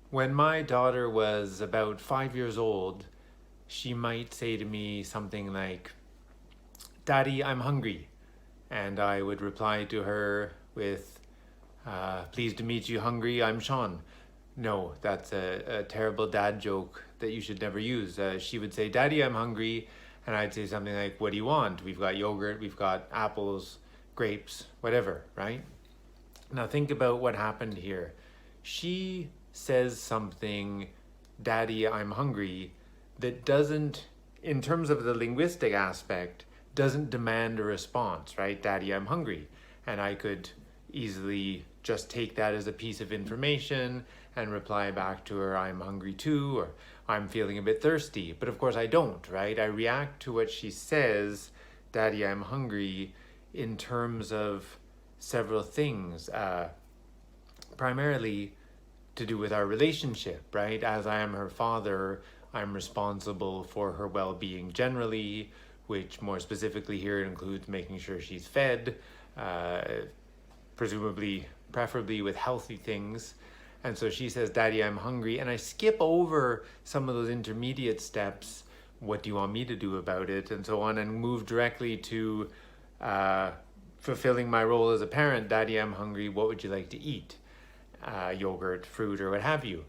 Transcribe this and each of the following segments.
When my daughter was about 5 years old, she might say to me something like, "Daddy, I'm hungry." And I would reply to her with, "Pleased to meet you, hungry, I'm Sean." No, that's a terrible dad joke that you should never use. She would say, "Daddy, I'm hungry." And I'd say something like, "What do you want? We've got yogurt, we've got apples, grapes, whatever," right? Now think about what happened here. She says something, "Daddy, I'm hungry," that doesn't, in terms of the linguistic aspect, doesn't demand a response, right? "Daddy, I'm hungry." And I could easily just take that as a piece of information and reply back to her, "I'm hungry too," or "I'm feeling a bit thirsty." But of course I don't, right? I react to what she says, "Daddy, I'm hungry," in terms of several things, primarily to do with our relationship, right? As I am her father, I'm responsible for her well-being generally, which more specifically here includes making sure she's fed, uh, presumably, preferably with healthy things. And so she says, "Daddy, I'm hungry." And I skip over some of those intermediate steps. What do you want me to do about it? And so on, and move directly to fulfilling my role as a parent. "Daddy, I'm hungry. What would you like to eat?" Yogurt, fruit, or what have you.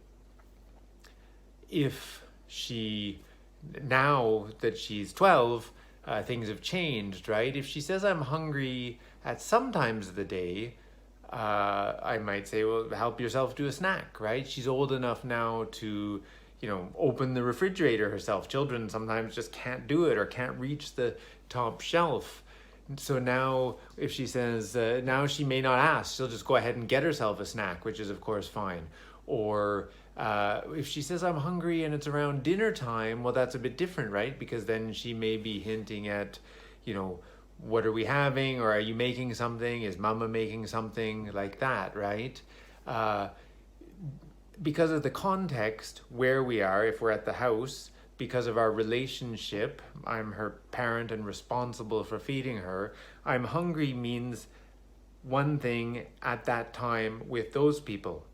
If she, now that she's 12, things have changed, right? If she says, "I'm hungry," at some times of the day, I might say, "Well, help yourself to a snack," right? She's old enough now to, open the refrigerator herself. Children sometimes just can't do it or can't reach the top shelf. So now, if she says, now she may not ask, she'll just go ahead and get herself a snack, which is, of course, fine. Or if she says, "I'm hungry," and it's around dinner time, well, that's a bit different, right? Because then she may be hinting at, what are we having? Or are you making something? Is mama making something? Like that, right? Because of the context where we are, if we're at the house, because of our relationship, I'm her parent and responsible for feeding her. "I'm hungry" means one thing at that time with those people.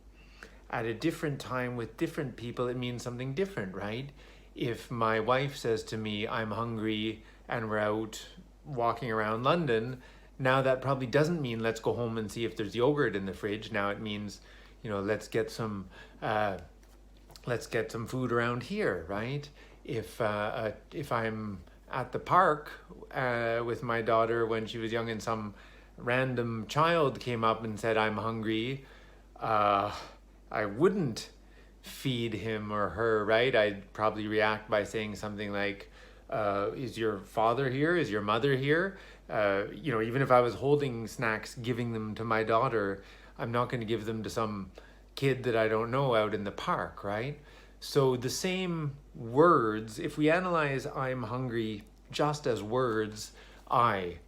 At a different time with different people, it means something different, right? If my wife says to me, "I'm hungry," and we're out walking around London, now that probably doesn't mean let's go home and see if there's yogurt in the fridge. Now it means, let's get some food around here, right? If I'm at the park with my daughter when she was young, and some random child came up and said, "I'm hungry," I wouldn't feed him or her, right? I'd probably react by saying something like, "Is your father here? Is your mother here?" Even if I was holding snacks, giving them to my daughter, I'm not going to give them to some kid that I don't know out in the park, right? So the same words, if we analyze "I'm hungry" just as words, I,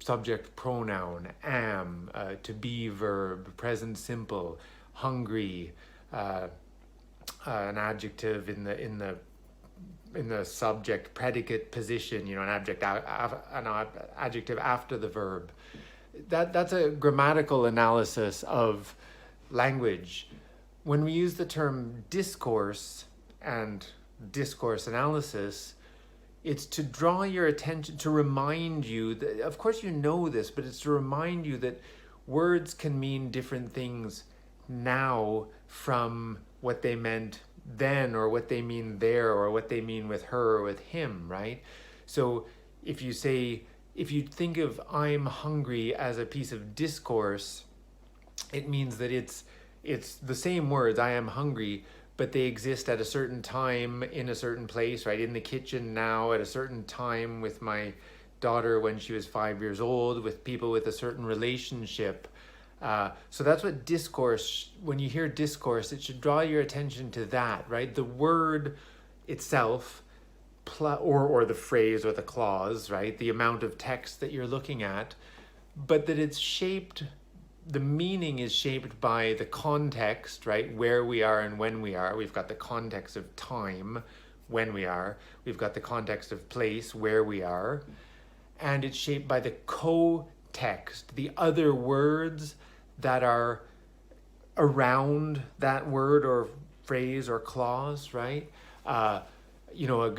subject pronoun, am, to be verb, present simple, hungry, an adjective in the subject predicate position, an adjective after the verb. That's a grammatical analysis of language. When we use the term discourse and discourse analysis, it's to draw your attention, to remind you that, of course you know this, but it's to remind you that words can mean different things now from what they meant then, or what they mean there, or what they mean with her or with him, right? So if you think of "I'm hungry" as a piece of discourse, it means that it's the same words, "I am hungry," but they exist at a certain time in a certain place, right? In the kitchen now, at a certain time with my daughter when she was 5 years old, with people with a certain relationship. So that's what discourse, when you hear discourse, it should draw your attention to that, right? The word itself, or the phrase or the clause, right? The amount of text that you're looking at, but that it's shaped, the meaning is shaped by the context, right? Where we are and when we are. We've got the context of time, when we are. We've got the context of place, where we are. And it's shaped by the co-text, the other words that are around that word or phrase or clause, right? A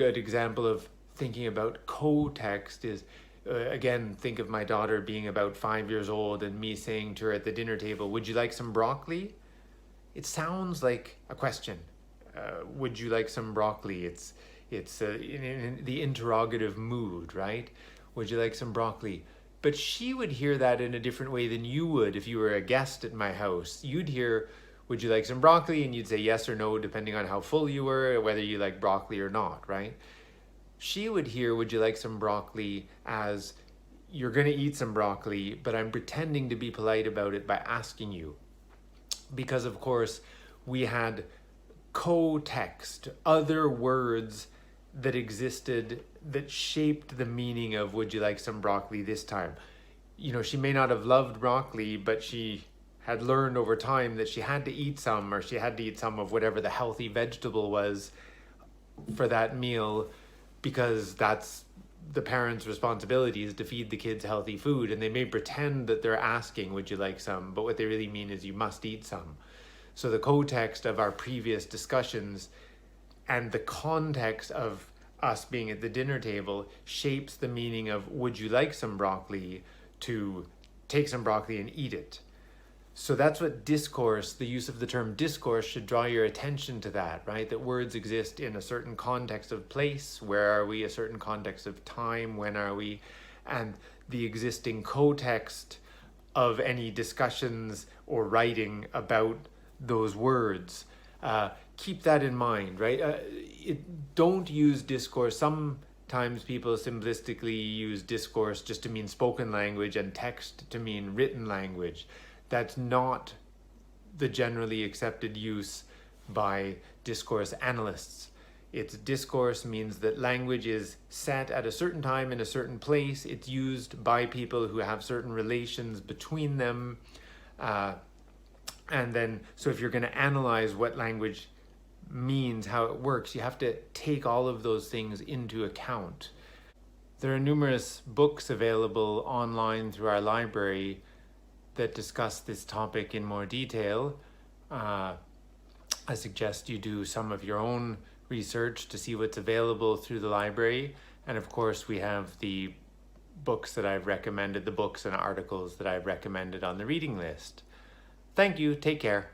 good example of thinking about co-text is, again, think of my daughter being about 5 years old and me saying to her at the dinner table, "Would you like some broccoli?" It sounds like a question. Would you like some broccoli? It's in the interrogative mood, right? Would you like some broccoli? But she would hear that in a different way than you would if you were a guest at my house. You'd hear, "Would you like some broccoli?" And you'd say yes or no, depending on how full you were, whether you like broccoli or not, right? She would hear, "Would you like some broccoli?" as, "You're going to eat some broccoli, but I'm pretending to be polite about it by asking you." Because, of course, we had co-text, other words that existed that shaped the meaning of "would you like some broccoli" this time. She may not have loved broccoli, but she had learned over time that she had to eat some, or she had to eat some of whatever the healthy vegetable was for that meal, because that's the parents' responsibility, is to feed the kids healthy food. And they may pretend that they're asking, "Would you like some?" But what they really mean is, "You must eat some." So the context of our previous discussions and the context of us being at the dinner table shapes the meaning of "would you like some broccoli" to take some broccoli and eat it. So that's what discourse, the use of the term discourse, should draw your attention to, that, right? That words exist in a certain context of place, where are we, a certain context of time, when are we, and the existing co-text of any discussions or writing about those words. Keep that in mind, right? Don't use discourse. Sometimes people simplistically use discourse just to mean spoken language and text to mean written language. That's not the generally accepted use by discourse analysts. It's discourse means that language is set at a certain time in a certain place. It's used by people who have certain relations between them. And then, so if you're going to analyze what language means, how it works, you have to take all of those things into account. There are numerous books available online through our library that discuss this topic in more detail. I suggest you do some of your own research to see what's available through the library. And of course, we have the books that I've recommended, the books and articles that I've recommended on the reading list. Thank you. Take care.